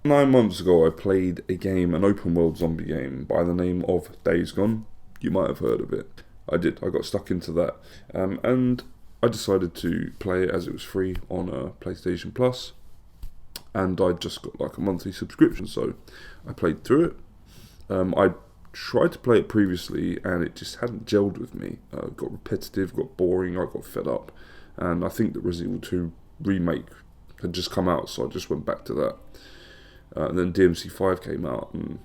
9 months ago, I played a game, an open world zombie game by the name of Days Gone. You might have heard of it. I did. I got stuck into that, and I decided to play it as it was free on PlayStation Plus, and I just got like a monthly subscription, so I played through it. I tried to play it previously, and it just hadn't gelled with me. It got repetitive, got boring. I got fed up, and I think the Resident Evil 2 remake had just come out, so I just went back to that. And then DMC 5 came out, and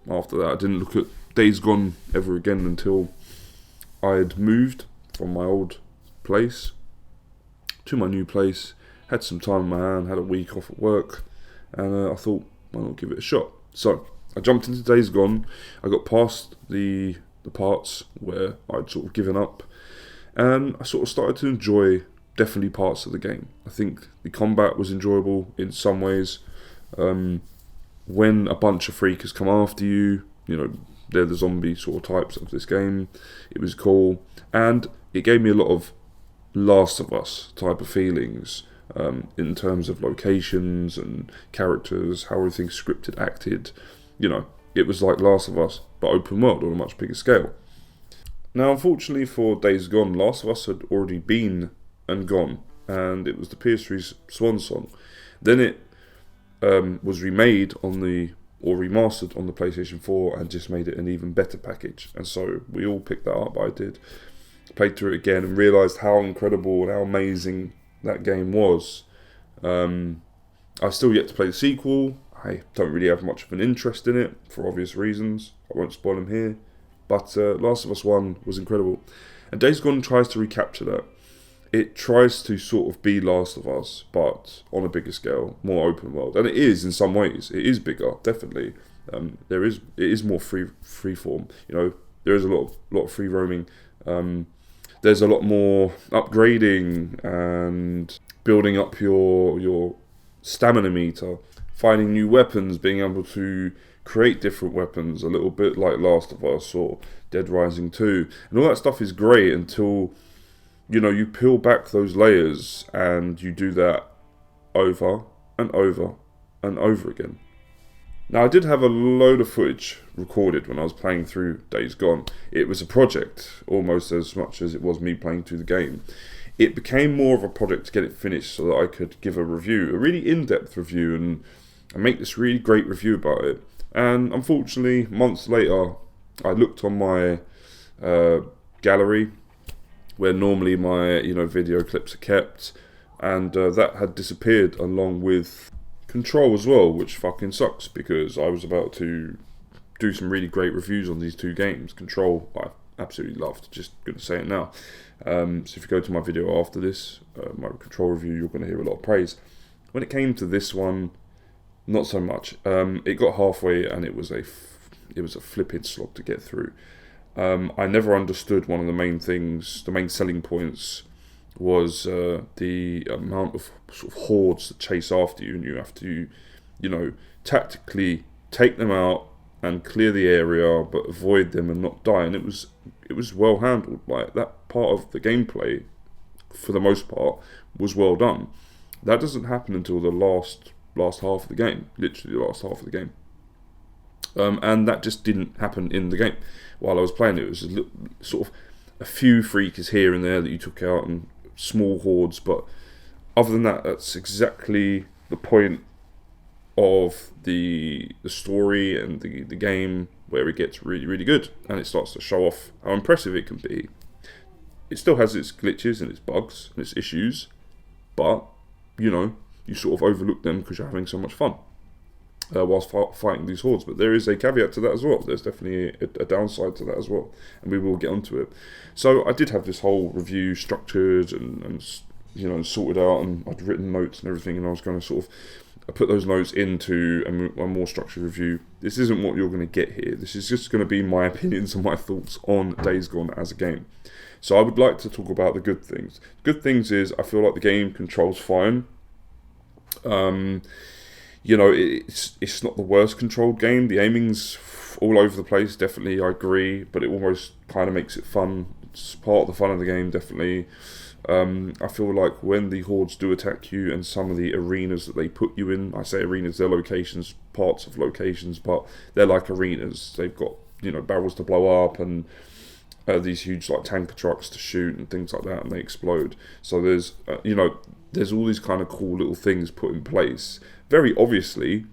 after that I didn't look at Days Gone ever again until I had moved from my old place to my new place, had some time on my hand, had a week off at work, and I thought, why not give it a shot? So I jumped into Days Gone. I got past the parts where I'd sort of given up, and I sort of started to enjoy definitely parts of the game. I think the combat was enjoyable in some ways. When a bunch of freakers come after you, they're the zombie sort of types of this game. It was cool, and it gave me a lot of Last of Us type of feelings, in terms of locations and characters, how everything's scripted, acted. It was like Last of Us, but open world on a much bigger scale. Now, unfortunately for Days Gone, Last of Us had already been and gone, and it was the PS3's swan song. Then it was remade or remastered on the PlayStation 4 and just made it an even better package. And so we all picked that up. I did. Played through it again and realised how incredible and how amazing that game was. I still yet to play the sequel. I don't really have much of an interest in it for obvious reasons. I won't spoil them here. But Last of Us 1 was incredible. And Days Gone tries to recapture that. It tries to sort of be Last of Us, but on a bigger scale, more open world, and it is in some ways. It is bigger, definitely. It is more free form. There is a lot of free roaming. There's a lot more upgrading and building up your stamina meter, finding new weapons, being able to create different weapons, a little bit like Last of Us or Dead Rising 2, and all that stuff is great until you peel back those layers and you do that over and over and over again. Now, I did have a load of footage recorded when I was playing through Days Gone. It was a project almost as much as it was me playing through the game. It became more of a project to get it finished so that I could give a review, a really in-depth review, and make this really great review about it. And unfortunately, months later, I looked on my gallery, where normally my video clips are kept, and that had disappeared along with Control as well, which fucking sucks because I was about to do some really great reviews on these two games. Control I absolutely loved, just gonna say it now. So if you go to my video after this, my Control review, you're gonna hear a lot of praise. When it came to this one, not so much. It got halfway and it was a flipping slog to get through. I never understood one of the main selling points was the amount of sort of hordes that chase after you, and you have to, tactically take them out and clear the area, but avoid them and not die. And it was well handled. Like, that part of the gameplay, for the most part, was well done. That doesn't happen until the last half of the game, literally the last half of the game. And that just didn't happen in the game. While I was playing it was sort of a few freakers here and there that you took out and small hordes, but other than that, that's exactly the point of the story and the game, where it gets really, really good and it starts to show off how impressive it can be. It still has its glitches and its bugs and its issues, but you sort of overlook them because you're having so much fun whilst fighting these hordes. But there is a caveat to that as well. There's definitely a downside to that as well, and we will get onto it. So I did have this whole review structured and sorted out, and I'd written notes and everything, and I was going to sort of put those notes into a more structured review. This isn't what you're going to get here. This is just going to be my opinions and my thoughts on Days Gone as a game. So I would like to talk about the good things. Good things is I feel like the game controls fine. It's not the worst controlled game. The aiming's all over the place, definitely, I agree, but it almost kind of makes it fun. It's part of the fun of the game, definitely. I feel like when the hordes do attack you, and some of the arenas that they put you in, I say arenas, they're locations, parts of locations, but they're like arenas. They've got, you know, barrels to blow up, and these huge like tanker trucks to shoot and things like that, and they explode. So there's you know, there's all these kind of cool little things put in place, very obviously,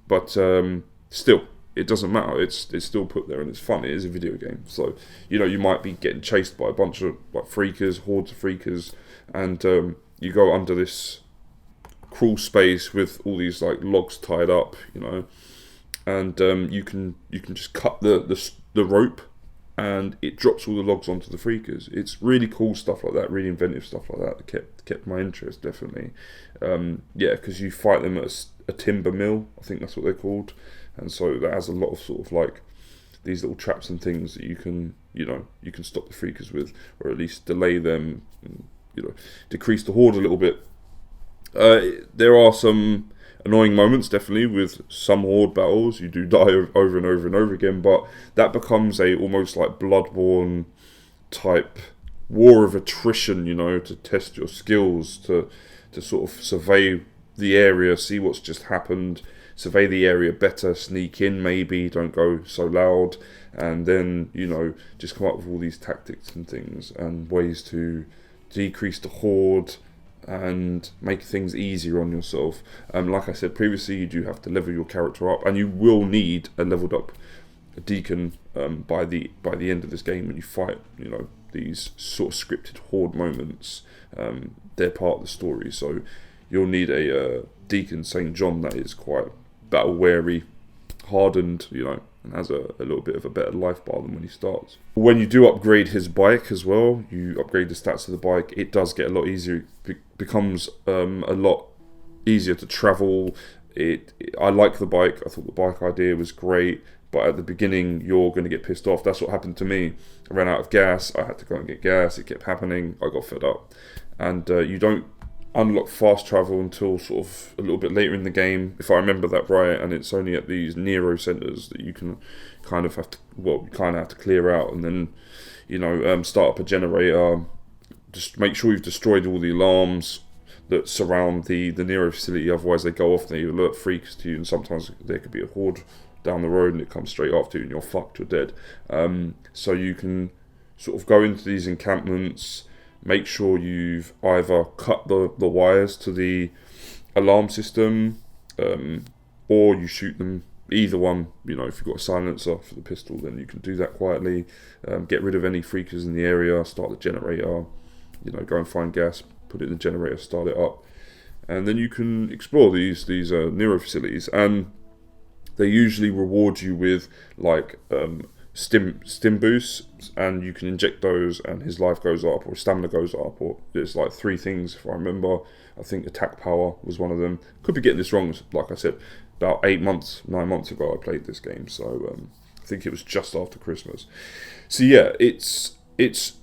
but still, it doesn't matter. It's still put there, and it's fun. It is a video game, so you know, you might be getting chased by a bunch of like freakers, hordes of freakers, and you go under this crawl space with all these like logs tied up, you know, and you can just cut the rope, and it drops all the logs onto the freakers. It's really cool stuff like that, really inventive stuff like that kept my interest, definitely. Yeah, because you fight them at a timber mill, I think that's what they're called, and so that has a lot of sort of like these little traps and things that you can, you know, you can stop the freakers with, or at least delay them, and, you know, decrease the horde a little bit. There are some annoying moments, definitely, with some horde battles. You do die over and over and over again, but that becomes a almost like Bloodborne type war of attrition, you know, to test your skills, to sort of survey the area, see what's just happened, survey the area better, sneak in maybe, don't go so loud, and then, you know, just come up with all these tactics and things and ways to decrease the horde and make things easier on yourself. Like I said previously, you do have to level your character up, and you will need a leveled up deacon by the end of this game when you fight, you know, these sort of scripted horde moments. They're part of the story, so you'll need a deacon St. John that is quite battle weary, hardened, you know, and has a little bit of a better life bar than when he starts. When you do upgrade his bike as well, you upgrade the stats of the bike, it does get a lot easier. It becomes a lot easier to travel. I like the bike. I thought the bike idea was great, but at the beginning you're going to get pissed off. That's what happened to me. I ran out of gas. I had to go and get gas. It kept happening. I got fed up. And you don't unlock fast travel until sort of a little bit later in the game, if I remember that right, and it's only at these Nero centers that you can kind of have to clear out, and then, you know, start up a generator, just make sure you've destroyed all the alarms that surround the Nero facility, otherwise they go off and they alert freaks to you, and sometimes there could be a horde down the road and it comes straight after you and you're fucked, you're dead. So you can sort of go into these encampments, make sure you've either cut the wires to the alarm system, or you shoot them. Either one, you know, if you've got a silencer for the pistol, then you can do that quietly. Get rid of any freakers in the area, start the generator, you know, go and find gas, put it in the generator, start it up. And then you can explore these Nero facilities, and they usually reward you with like stim boosts, and you can inject those and his life goes up, or stamina goes up, or there's like 3 things if I remember. I think attack power was one of them. Could be getting this wrong. Like I said, about 9 months ago I played this game, so I think it was just after Christmas. So yeah, it's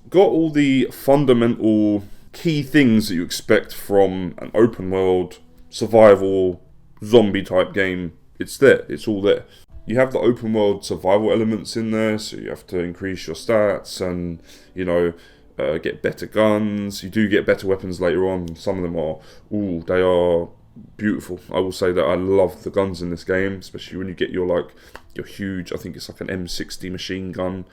got all the fundamental key things that you expect from an open world survival zombie type game. It's there, it's all there. You have the open world survival elements in there, so you have to increase your stats and, you know, get better guns. You do get better weapons later on. Some of them they are beautiful. I will say that I love the guns in this game, especially when you get your huge, I think it's like an M60 machine gun.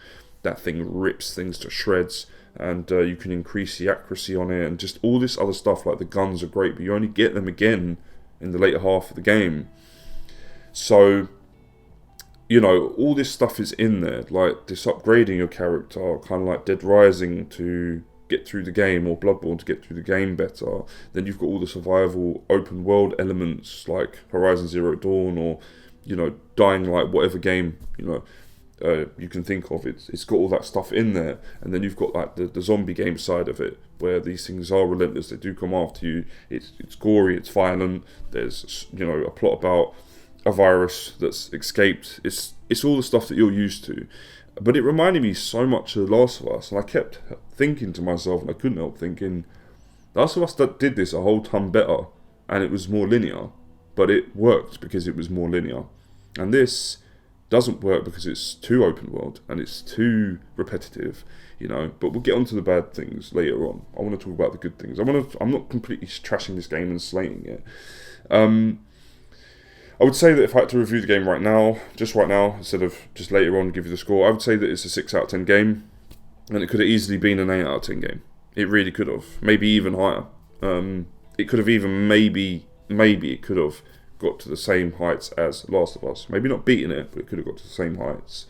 That thing rips things to shreds, and you can increase the accuracy on it, and just all this other stuff. Like the guns are great, but you only get them again in the later half of the game. So, you know, all this stuff is in there, like this upgrading your character, kind of like Dead Rising to get through the game, or Bloodborne to get through the game better. Then you've got all the survival open world elements like Horizon Zero Dawn, or, you know, Dying Light, whatever game, you know, you can think of. It's got all that stuff in there. And then you've got like the zombie game side of it, where these things are relentless, they do come after you. It's gory, it's violent, there's, you know, a plot about a virus that's escaped. It's all the stuff that you're used to. But it reminded me so much of The Last of Us, and I kept thinking to myself, and I couldn't help thinking, The Last of Us did this a whole ton better, and it was more linear, but it worked because it was more linear. And this doesn't work because it's too open world and it's too repetitive, you know. But we'll get onto the bad things later on. I want to talk about the good things. I'm not completely trashing this game and slating it. I would say that if I had to review the game right now, instead of just later on give you the score, I would say that it's a 6 out of 10 game, and it could have easily been an 8 out of 10 game. It really could have, maybe even higher. It could have even maybe it could have got to the same heights as Last of Us. Maybe not beating it, but it could have got to the same heights.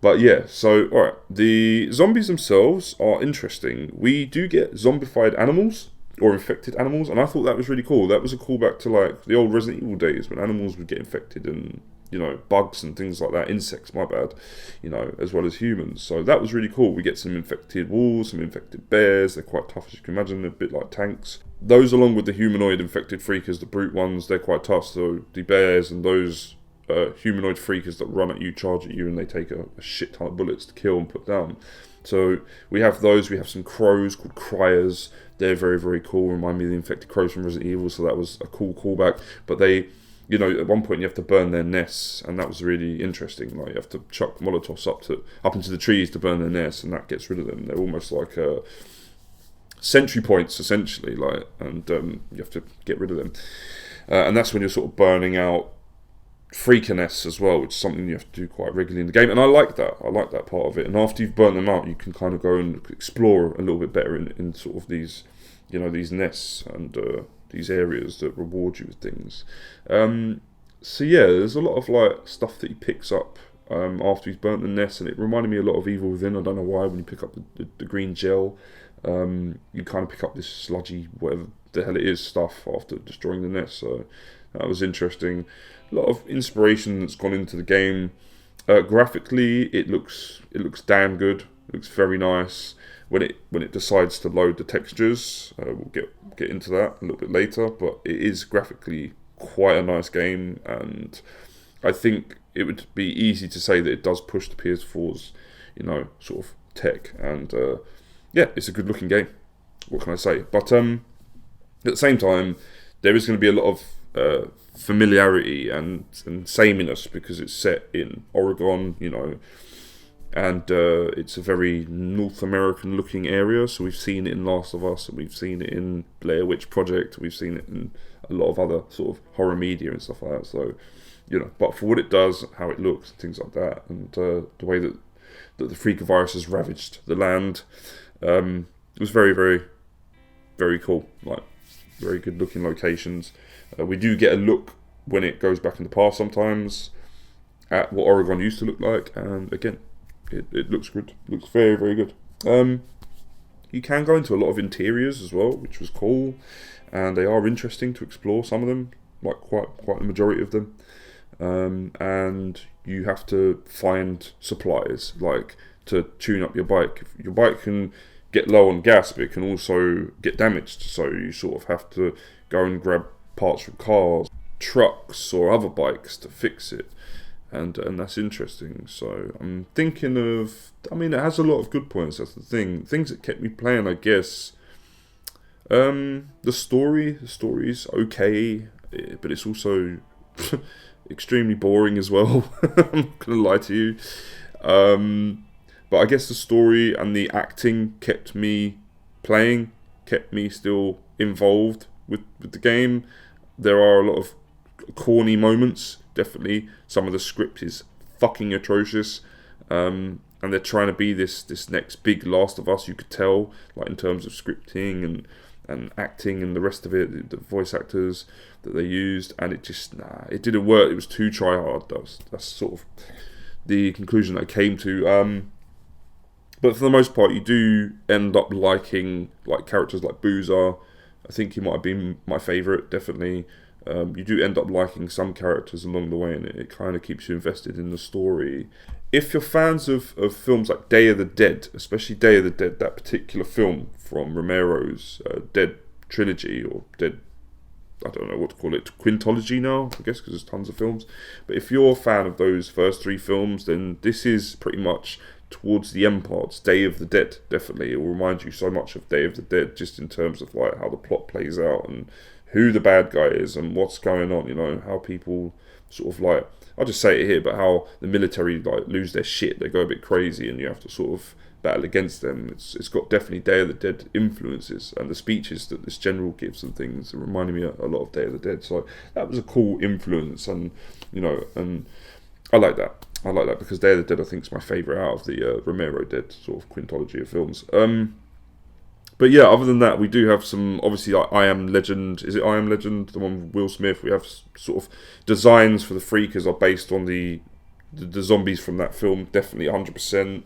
But yeah, so alright, the zombies themselves are interesting. We do get zombified animals, or infected animals, and I thought that was really cool. That was a callback to like the old Resident Evil days when animals would get infected, and you know, bugs and things like that, insects, my bad, you know, as well as humans. So that was really cool. We get some infected wolves, some infected bears. They're quite tough, as you can imagine, a bit like tanks. Those, along with the humanoid infected freakers, the brute ones, they're quite tough. So the bears and those humanoid freakers that run at you, charge at you, and they take a shit ton of bullets to kill and put down. So we have those. We have some crows called criers. They're very, very cool. Remind me of the infected crows from Resident Evil. So that was a cool callback. But they, you know, at one point you have to burn their nests, and that was really interesting. Like you have to chuck Molotovs up into the trees to burn their nests, and that gets rid of them. They're almost like sentry points, essentially. And you have to get rid of them. And that's when you're sort of burning out freaker nests as well, which is something you have to do quite regularly in the game, and I like that part of it. And after you've burnt them out, you can kind of go and explore a little bit better in sort of these, you know, these nests and these areas that reward you with things. So yeah, there's a lot of like stuff that he picks up after he's burnt the nest, and it reminded me a lot of Evil Within. I don't know why. When you pick up the green gel, you kind of pick up this sludgy, whatever the hell it is, stuff after destroying the nest. So that was interesting. A lot of inspiration that's gone into the game. Graphically, it looks damn good. It looks very nice. When it decides to load the textures, we'll get into that a little bit later. But it is graphically quite a nice game, and I think it would be easy to say that it does push the PS4's, you know, sort of tech. And yeah, it's a good looking game. What can I say? But at the same time, there is going to be a lot of familiarity and sameness because it's set in Oregon, you know, and it's a very North American looking area. So we've seen it in Last of Us, and we've seen it in Blair Witch Project, we've seen it in a lot of other sort of horror media and stuff like that. So, you know, but for what it does, how it looks, things like that, and the way that the Freaker virus has ravaged the land, it was very, very, very cool. Like, very good looking locations. We do get a look when it goes back in the past sometimes at what Oregon used to look like, and again, it looks good. It looks very, very good. You can go into a lot of interiors as well, which was cool, and they are interesting to explore. Some of them, like quite the majority of them, and you have to find supplies, like to tune up your bike. Your bike can get low on gas, but it can also get damaged, so you sort of have to go and grab parts from cars, trucks, or other bikes to fix it, and that's interesting. So I'm thinking of, I mean, it has a lot of good points. That's the things that kept me playing, I guess. The story's okay, but it's also extremely boring as well. I'm not gonna lie to you. But I guess the story and the acting kept me playing, kept me still involved with the game. There are a lot of corny moments, definitely. Some of the script is fucking atrocious, and they're trying to be this next big Last of Us, you could tell, like in terms of scripting and acting and the rest of it, the voice actors that they used, and it just, it didn't work. It was too try hard. That's sort of the conclusion I came to. But for the most part, you do end up liking like characters like Boozer. I think he might have been my favourite, definitely. You do end up liking some characters along the way, and it kind of keeps you invested in the story. If you're fans of films like Day of the Dead, especially Day of the Dead, that particular film from Romero's Dead trilogy, or Dead, I don't know what to call it, quintology now, I guess, because there's tons of films. But if you're a fan of those first three films, then this is pretty much towards the end parts. Day of the Dead, definitely. It will remind you so much of Day of the Dead, just in terms of like how the plot plays out and who the bad guy is and what's going on, you know, how people sort of like, I'll just say it here, but how the military like lose their shit, they go a bit crazy, and you have to sort of battle against them. It's got definitely Day of the Dead influences, and the speeches that this general gives and things it reminded me a lot of Day of the Dead. So that was a cool influence, and and I like that. I like that because Day of the Dead I think is my favourite out of the Romero Dead sort of quintology of films. But yeah, other than that, we do have some, obviously, like I Am Legend. Is it I Am Legend? The one with Will Smith. We have sort of designs for the Freakers are based on the zombies from that film, definitely 100%.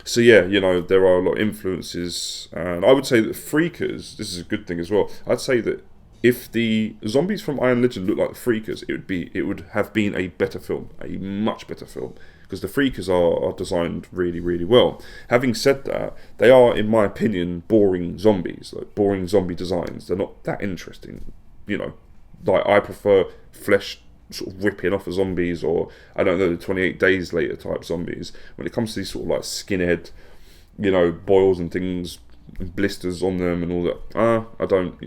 So yeah, there are a lot of influences. And I would say that Freakers, this is a good thing as well. I'd say that if the zombies from I Am Legend looked like the Freakers, it would have been a better film, a much better film. Because the Freakers are designed really, really well. Having said that, they are, in my opinion, boring zombies, like boring zombie designs. They're not that interesting, Like I prefer flesh sort of ripping off of zombies, or I don't know, the 28 Days Later type zombies. When it comes to these sort of like skinhead, boils and things, and blisters on them and all that. I don't,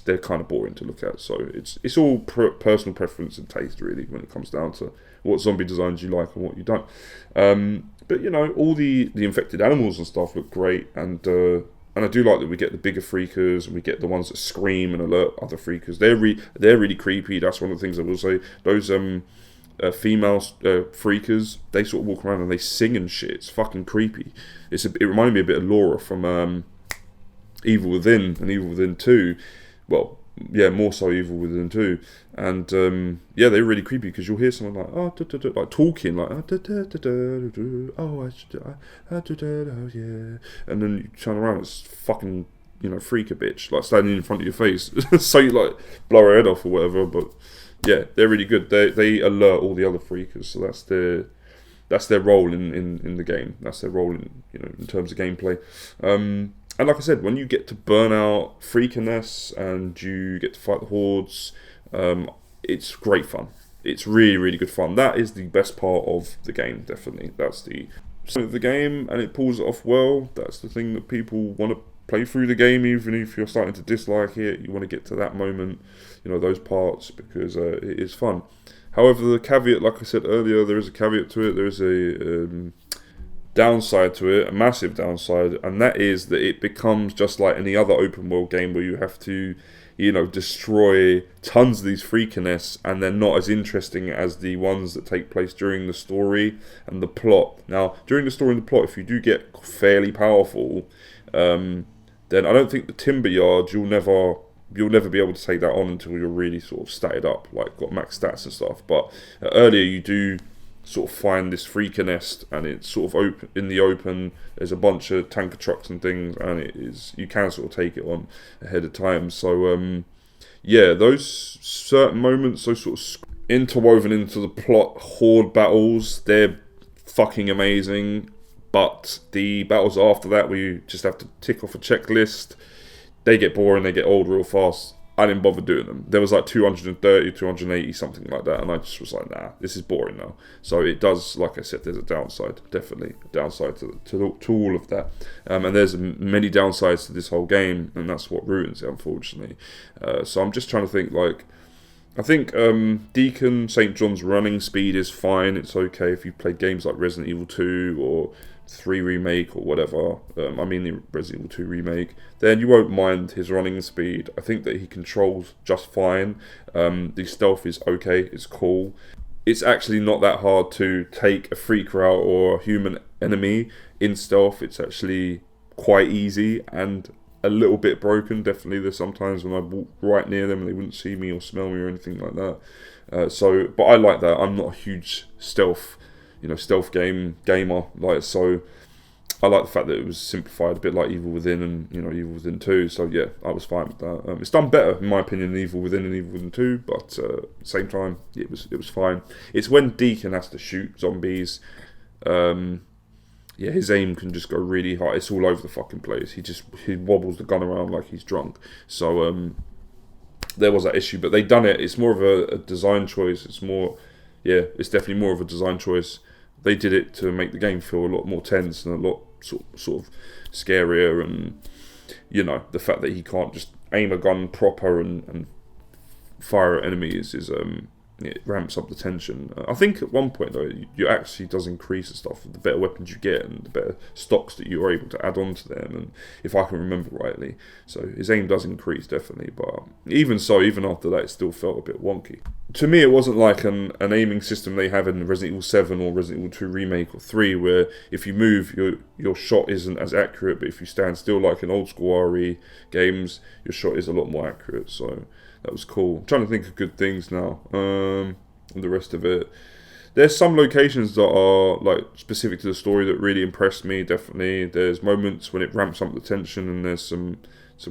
they're kind of boring to look at. So it's all personal preference and taste really when it comes down to what zombie designs you like and what you don't. But all the infected animals and stuff look great, and I do like that we get the bigger Freakers and we get the ones that scream and alert other Freakers. They're really creepy. That's one of the things I will say. Those female Freakers, they sort of walk around and they sing and shit. It's fucking creepy. It reminded me a bit of Laura from Evil Within and Evil Within 2. Well, yeah, more so Evil Within 2. And yeah, they're really creepy because you'll hear someone like like talking like oh I should oh yeah, and then you turn around, it's fucking freak a bitch like standing in front of your face. So you like blow her head off or whatever. But yeah, they're really good. They alert all the other Freakers, so that's their role in the game. That's their role in terms of gameplay. And like I said, when you get to burn out Freakiness and you get to fight the hordes, it's great fun. It's really, really good fun. That is the best part of the game, definitely. That's the game, and it pulls it off well. That's the thing that people want to play through the game, even if you're starting to dislike it. You want to get to that moment, those parts, because it is fun. However, the caveat, like I said earlier, there is a caveat to it. There is a downside to it, a massive downside, and that is that it becomes just like any other open world game where you have to destroy tons of these Freakiness, and they're not as interesting as the ones that take place during the story and the plot. Now, during the story and the plot, if you do get fairly powerful, then I don't think the Timber Yard, you'll never be able to take that on until you're really sort of statted up, like got max stats and stuff. But earlier you do sort of find this Freakiness, and it's sort of open in the open. There's a bunch of tanker trucks and things, and you can sort of take it on ahead of time. So yeah, those certain moments, those sort of interwoven into the plot horde battles, they're fucking amazing. But the battles after that, where you just have to tick off a checklist, they get boring, they get old real fast. I didn't bother doing them. There was like 230, 280, something like that, and I just was like, nah, this is boring now. So it does, like I said, there's a downside, definitely a downside to all of that. And there's many downsides to this whole game, and that's what ruins it, unfortunately. So I'm just trying to think, I think Deacon St. John's running speed is fine. It's okay if you play games like Resident Evil 2 or 3 Remake or whatever, I mean the Resident Evil 2 Remake, then you won't mind his running speed. I think that he controls just fine. The stealth is okay, it's cool. It's actually not that hard to take a Freaker out or a human enemy in stealth. It's actually quite easy and a little bit broken. Definitely there's sometimes when I walk right near them and they wouldn't see me or smell me or anything like that. But I like that. I'm not a huge stealth gamer, so I like the fact that it was simplified a bit like Evil Within and Evil Within 2. So yeah, I was fine with that. It's done better in my opinion than Evil Within and Evil Within 2, but at the same time it was fine. It's when Deacon has to shoot zombies, his aim can just go really high. It's all over the fucking place. He wobbles the gun around like he's drunk. So there was that issue, but they done it. It's more of a design choice. It's definitely more of a design choice. They did it to make the game feel a lot more tense and a lot sort of scarier, and the fact that he can't just aim a gun proper and fire at enemies is it ramps up the tension. I think at one point though, you actually does increase the stuff. The better weapons you get and the better stocks that you are able to add on to them, and if I can remember rightly. So his aim does increase, definitely, but even so, even after that, it still felt a bit wonky. To me, it wasn't like an aiming system they have in Resident Evil 7 or Resident Evil 2 Remake or 3, where if you move, your shot isn't as accurate, but if you stand still like in old school RE games, your shot is a lot more accurate, so that was cool. I'm trying to think of good things now. And the rest of it. There's some locations that are like specific to the story that really impressed me, definitely. There's moments when it ramps up the tension, and there's some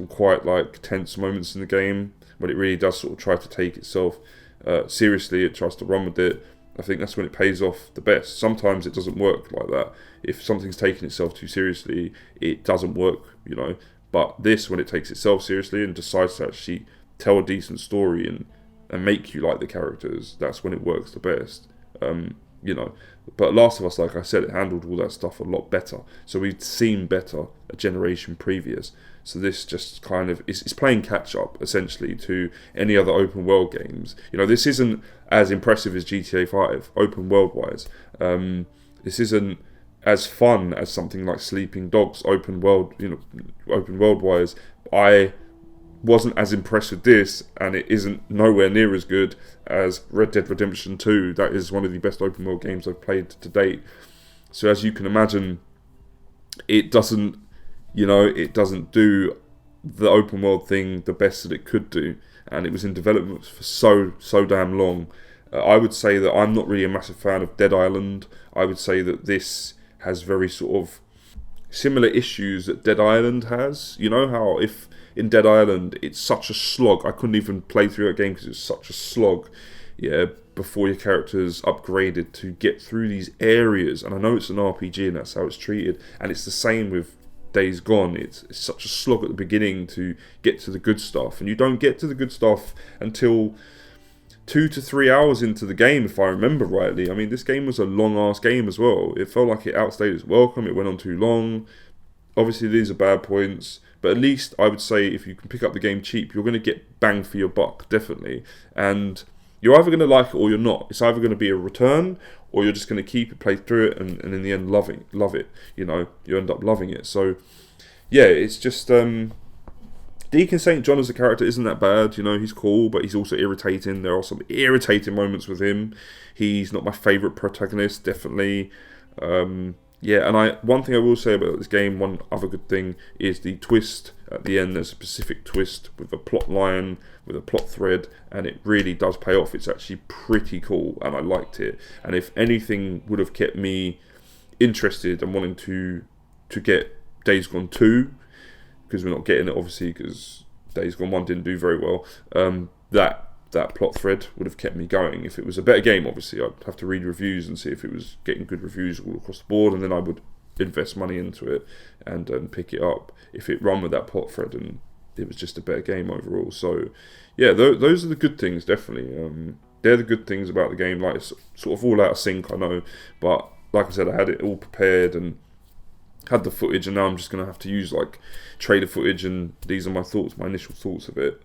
quite like tense moments in the game when it really does sort of try to take itself seriously. It tries to run with it. I think that's when it pays off the best. Sometimes it doesn't work like that. If something's taking itself too seriously, it doesn't work, you know. But this, when it takes itself seriously and decides to actually tell a decent story and make you like the characters, that's when it works the best. You know, but Last of Us, like I said, it handled all that stuff a lot better. So we'd seen better a generation previous. So this just kind of it's playing catch up essentially to any other open world games. You know, this isn't as impressive as GTA 5 open world wise. This isn't as fun as something like Sleeping Dogs open world. You know, open world wise, I wasn't as impressed with this, and it isn't nowhere near as good as Red Dead Redemption 2. That is one of the best open world games I've played to date. So as you can imagine, it doesn't do the open world thing the best that it could do, and it was in development for so damn long. I would say that I'm not really a massive fan of Dead Island. I would say that this has very sort of similar issues that Dead Island has. You know how if in Dead Island it's such a slog, I couldn't even play through that game because it's such a slog, yeah, before your character's upgraded to get through these areas. And I know it's an RPG and that's how it's treated, and it's the same with Days Gone. It's such a slog at the beginning to get to the good stuff, and you don't get to the good stuff until 2 to 3 hours into the game, if I remember rightly. I mean, this game was a long-ass game as well. It felt like it outstayed its welcome. It went on too long. Obviously, these are bad points, but at least I would say if you can pick up the game cheap, you're going to get bang for your buck, definitely. And you're either going to like it or you're not. It's either going to be a return, or you're just going to keep it, play through it, and in the end love it. You know, you end up loving it. So, yeah, it's just Deacon St. John as a character isn't that bad. You know, he's cool, but he's also irritating. There are some irritating moments with him. He's not my favourite protagonist, definitely. Yeah, and one thing I will say about this game, one other good thing, is the twist at the end. There's a specific twist with a plot line, with a plot thread, and it really does pay off. It's actually pretty cool, and I liked it. And if anything would have kept me interested and wanting to get Days Gone 2, because we're not getting it obviously because Days Gone 1 didn't do very well, that plot thread would have kept me going. If it was a better game, obviously, I'd have to read reviews and see if it was getting good reviews all across the board, and then I would invest money into it and pick it up if it run with that plot thread and it was just a better game overall. So, yeah, those are the good things, definitely. They're the good things about the game. Like, it's sort of all out of sync, I know, but like I said, I had it all prepared and had the footage, and now I'm just going to have to use like trailer footage, and these are my thoughts, my initial thoughts of it.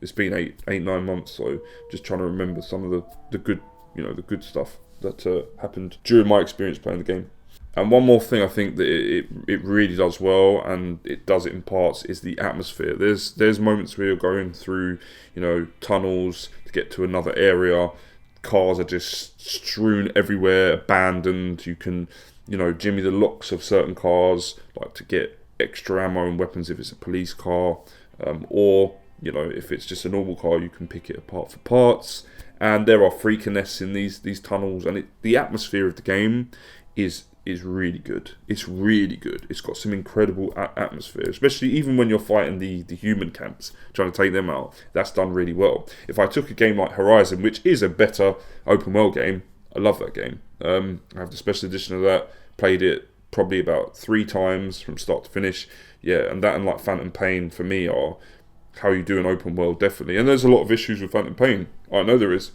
It's been 9 months, so just trying to remember some of the good, the good stuff that happened during my experience playing the game. And one more thing I think that it really does well, and it does it in parts, is the atmosphere. There's moments where you're going through, tunnels to get to another area. Cars are just strewn everywhere, abandoned. You can, jimmy the locks of certain cars, like to get extra ammo and weapons if it's a police car, or if it's just a normal car, you can pick it apart for parts. And there are freakiness in these tunnels, and the atmosphere of the game is really good. It's really good. It's got some incredible atmosphere, especially even when you're fighting the human camps, trying to take them out. That's done really well. If I took a game like Horizon, which is a better open world game, I love that game. I have the special edition of that, played it probably about 3 times from start to finish. Yeah, and that and like Phantom Pain for me are how you do an open world, definitely. And there's a lot of issues with Phantom Pain. I know there is.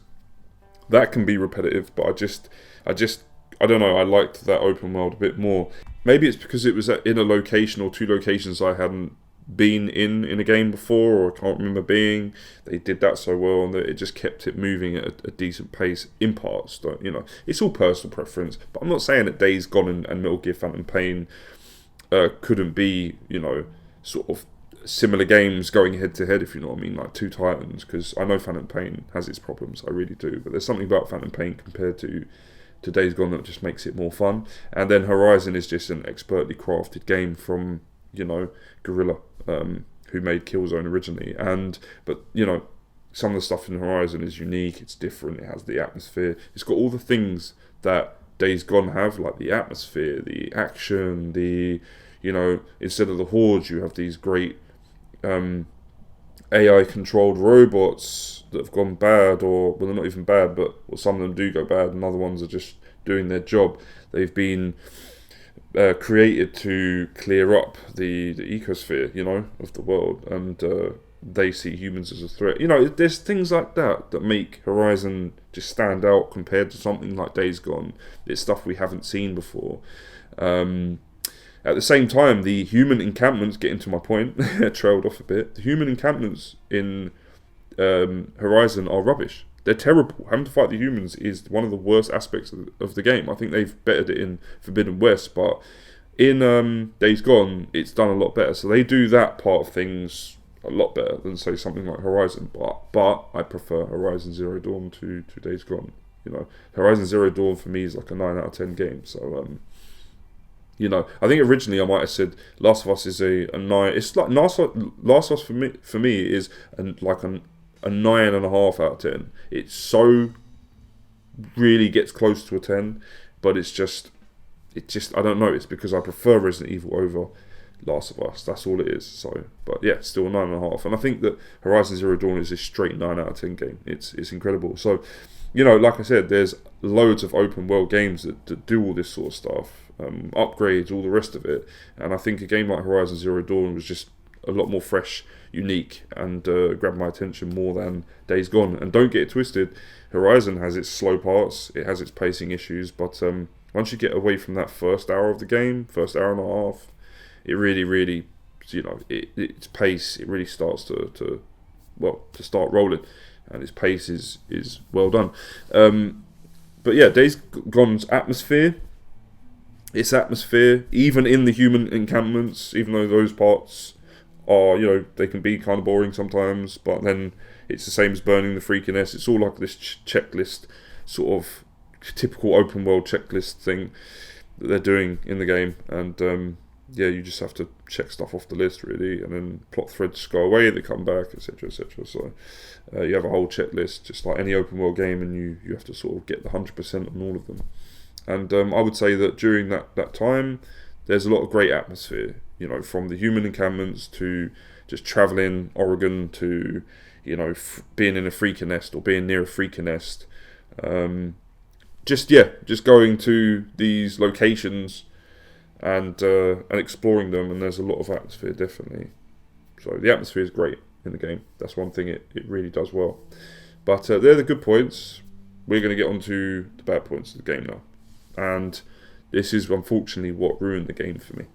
That can be repetitive, but I don't know, I liked that open world a bit more. Maybe it's because it was in a location or 2 locations I hadn't been in a game before, or I can't remember being. They did that so well, and it just kept it moving at a decent pace in parts. It's all personal preference, but I'm not saying that Days Gone and Metal Gear Phantom Pain couldn't be, sort of similar games going head to head, if you know what I mean, like two titans, because I know Phantom Pain has its problems, I really do, but there's something about Phantom Pain compared to Days Gone that just makes it more fun. And then Horizon is just an expertly crafted game from, Guerrilla, who made Killzone originally, but some of the stuff in Horizon is unique, it's different, it has the atmosphere, it's got all the things that Days Gone have, like the atmosphere, the action, instead of the hordes, you have these great AI controlled robots that have gone bad, or they're not even bad, but some of them do go bad, and other ones are just doing their job. They've been created to clear up the ecosphere, of the world, and they see humans as a threat. There's things like that make Horizon just stand out compared to something like Days Gone. It's stuff we haven't seen before. At the same time, the human encampments, getting to my point, trailed off a bit, the human encampments in Horizon are rubbish. They're terrible. Having to fight the humans is one of the worst aspects of the game. I think they've bettered it in Forbidden West, but in Days Gone, it's done a lot better. So they do that part of things a lot better than, say, something like Horizon. But I prefer Horizon Zero Dawn to Days Gone. Horizon Zero Dawn for me is like a 9 out of 10 game. So I think originally I might have said Last of Us is a 9. It's like Last of Us for me is a 9.5 out of 10. It's so really gets close to a 10, but it's just I don't know. It's because I prefer Resident Evil over Last of Us. That's all it is. So, but yeah, still a 9.5. And I think that Horizon Zero Dawn is a straight 9 out of 10 game. It's incredible. So, like I said, there's loads of open world games that do all this sort of stuff, upgrades, all the rest of it. And I think a game like Horizon Zero Dawn was just a lot more fresh, unique, and grabbed my attention more than Days Gone. And don't get it twisted, Horizon has its slow parts, it has its pacing issues, but once you get away from that first hour of the game, first hour and a half, it really, its pace, it really starts to start rolling, and its pace is well done. But yeah, Days Gone's atmosphere, even in the human encampments, even though those parts are, they can be kind of boring sometimes, but then it's the same as Burning the Freakiness. It's all like this checklist, sort of typical open world checklist thing that they're doing in the game, and you just have to check stuff off the list really, and then plot threads go away, they come back, etc. So you have a whole checklist just like any open world game, and you have to sort of get the 100% on all of them. And I would say that during that time, there's a lot of great atmosphere, from the human encampments to just travelling Oregon to, being in a freaker nest or being near a freaker nest. Just going to these locations and exploring them, and there's a lot of atmosphere, definitely. So the atmosphere is great in the game. That's one thing it really does well. But they're the good points. We're going to get on to the bad points of the game now. And this is unfortunately what ruined the game for me.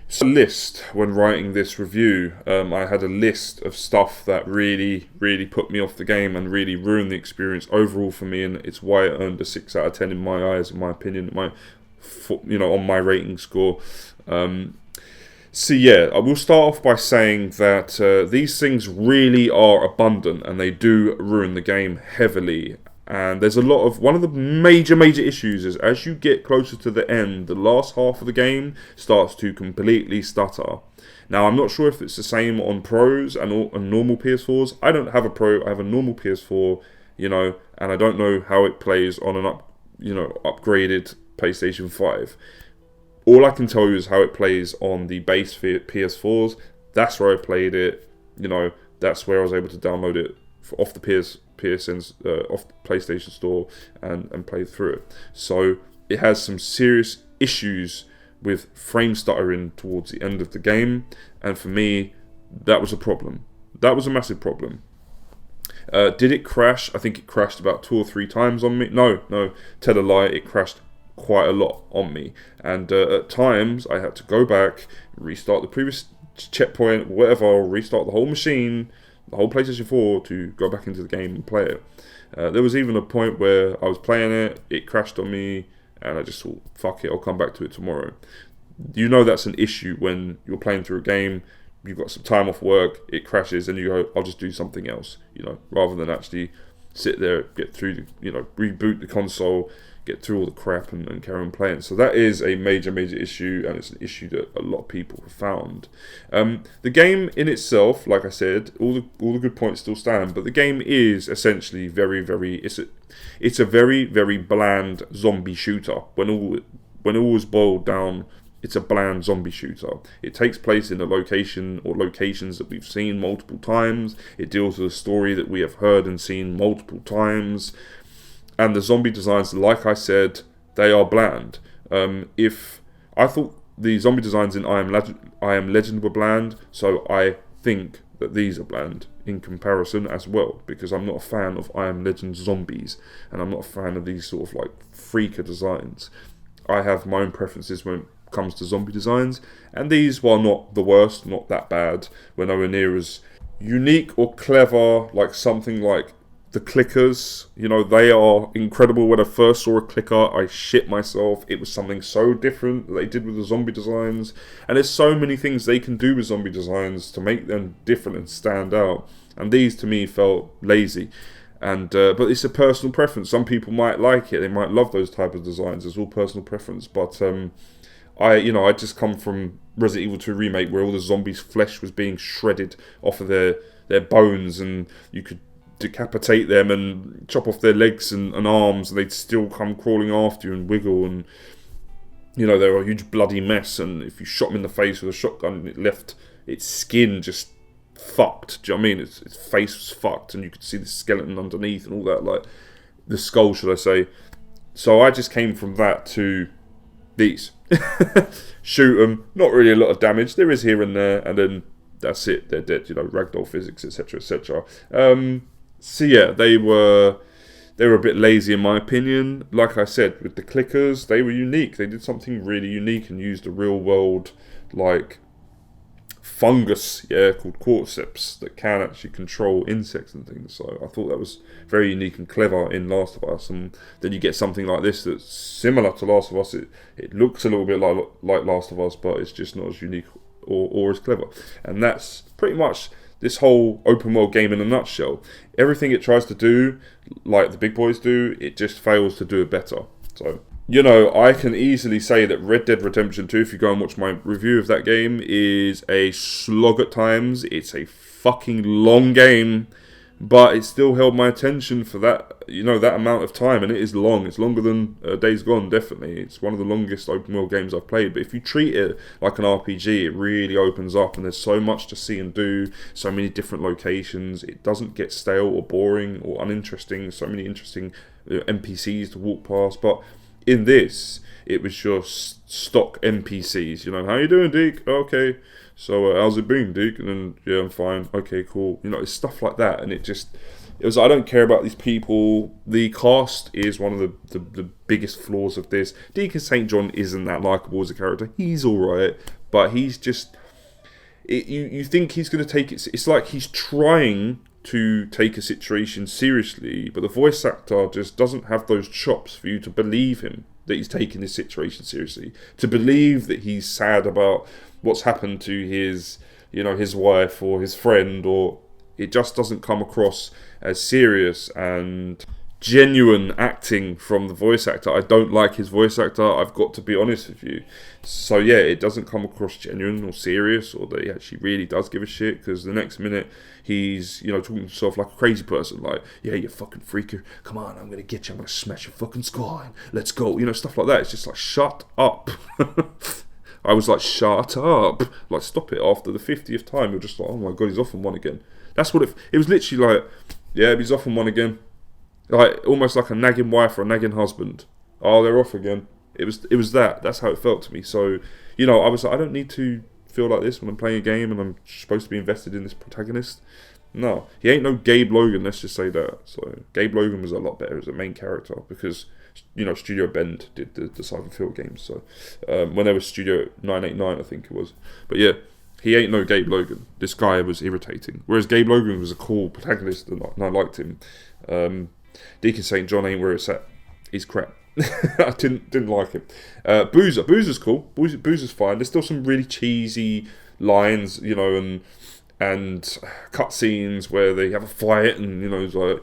So, list, when writing this review, I had a list of stuff that really put me off the game and really ruined the experience overall for me, and it's why it earned a 6 out of 10 in my eyes, in my opinion, on my rating score. So yeah, I will start off by saying that these things really are abundant, and they do ruin the game heavily. And there's one of the major issues is as you get closer to the end, the last half of the game starts to completely stutter. Now, I'm not sure if it's the same on pros and normal PS4s. I don't have a pro, I have a normal PS4, and I don't know how it plays on an upgraded PlayStation 5. All I can tell you is how it plays on the base PS4s. That's where I played it. That's where I was able to download it off the PSN's off the PlayStation Store and play through it. So it has some serious issues with frame stuttering towards the end of the game, and for me, that was a problem. That was a massive problem. Did it crash? I think it crashed about 2 or 3 times on me. No, tell a lie, it crashed quite a lot on me, and at times I had to go back, restart the previous checkpoint, whatever, I'll restart the whole machine, the whole PlayStation 4 to go back into the game and play it. There was even a point where I was playing it, it crashed on me, and I just thought, fuck it, I'll come back to it tomorrow. You know that's an issue when you're playing through a game, you've got some time off work, it crashes, and you go, I'll just do something else, rather than actually sit there, get through, reboot the console, get through all the crap and carry on playing. So that is a major issue, and it's an issue that a lot of people have found. The game in itself, like I said, all the good points still stand, but the game is essentially it's a very, very bland zombie shooter. When all is boiled down, it's a bland zombie shooter. It takes place in a location or locations that we've seen multiple times. It deals with a story that we have heard and seen multiple times. And the zombie designs, like I said, they are bland. If I thought the zombie designs in I Am Legend were bland, so I think that these are bland in comparison as well, because I'm not a fan of I Am Legend zombies, and I'm not a fan of these sort of like freaker designs. I have my own preferences when it comes to zombie designs, and these, while not the worst, not that bad, were nowhere near as unique or clever, like something like the clickers. They are incredible. When I first saw a clicker, I shit myself. It was something so different that they did with the zombie designs, and there's so many things they can do with zombie designs to make them different and stand out, and these to me felt lazy. And but it's a personal preference. Some people might like it, they might love those type of designs. It's all personal preference. But I just come from Resident Evil 2 Remake, where all the zombies' flesh was being shredded off of their bones, and you could decapitate them and chop off their legs and arms, and they'd still come crawling after you and wiggle, and they were a huge bloody mess. And if you shot them in the face with a shotgun, it left its skin just fucked. Do you know what I mean? Its face was fucked, and you could see the skeleton underneath and all that, like the skull, should I say. So I just came from that to these. Shoot them, not really a lot of damage. There is here and there, and then that's it. They're dead. Ragdoll physics, etc., etc. So yeah, they were a bit lazy in my opinion. Like I said, with the clickers, they were unique. They did something really unique and used a real world like fungus, called cordyceps, that can actually control insects and things. So I thought that was very unique and clever in Last of Us. And then you get something like this that's similar to Last of Us. It looks a little bit like Last of Us, but it's just not as unique or as clever. And that's pretty much this whole open world game in a nutshell. Everything it tries to do, like the big boys do, it just fails to do it better. So, I can easily say that Red Dead Redemption 2, if you go and watch my review of that game, is a slog at times. It's a fucking long game, but it still held my attention for that, that amount of time, and it is long. It's longer than Days Gone, definitely. It's one of the longest open world games I've played, but if you treat it like an RPG, it really opens up, and there's so much to see and do, so many different locations. It doesn't get stale or boring or uninteresting, so many interesting NPCs to walk past. But in this, it was just stock NPCs. How you doing, Deke? Okay. So how's it been, Deke? And then, yeah, I'm fine. Okay, cool. It's stuff like that, and it was, I don't care about these people. The cast is one of the biggest flaws of this. Deacon St. John isn't that likeable as a character. He's alright, but he's just... You think he's going to take it... It's like he's trying to take a situation seriously, but the voice actor just doesn't have those chops for you to believe him, that he's taking this situation seriously. To believe that he's sad about what's happened to his wife or his friend, or it just doesn't come across as serious and genuine acting from the voice actor. I don't like his voice actor, I've got to be honest with you. So yeah, it doesn't come across genuine or serious, or that he actually really does give a shit, because the next minute he's, talking to himself like a crazy person, like, yeah, you fucking freaker, come on, I'm gonna get you, I'm gonna smash your fucking skull, let's go, stuff like that. It's just like, shut up. I was like, shut up, like, stop it. After the 50th time, you're just like, oh my god, he's off on one again. That's what it was literally like. Yeah, he's off on one again. Like, almost like a nagging wife or a nagging husband. Oh, they're off again. It was that. That's how it felt to me. So, I was like, I don't need to feel like this when I'm playing a game and I'm supposed to be invested in this protagonist. No, he ain't no Gabe Logan, let's just say that. So, Gabe Logan was a lot better as a main character, because, Studio Bend did the Siphon Filter games. So, when there was Studio 989, I think it was. But yeah, He ain't no Gabe Logan. This guy was irritating. Whereas Gabe Logan was a cool protagonist and I liked him. Deacon St. John ain't where it's at. He's crap. I didn't like him. Boozer's cool. Boozer's fine. There's still some really cheesy lines, you know, and cut scenes where they have a fight and, you know, it's like,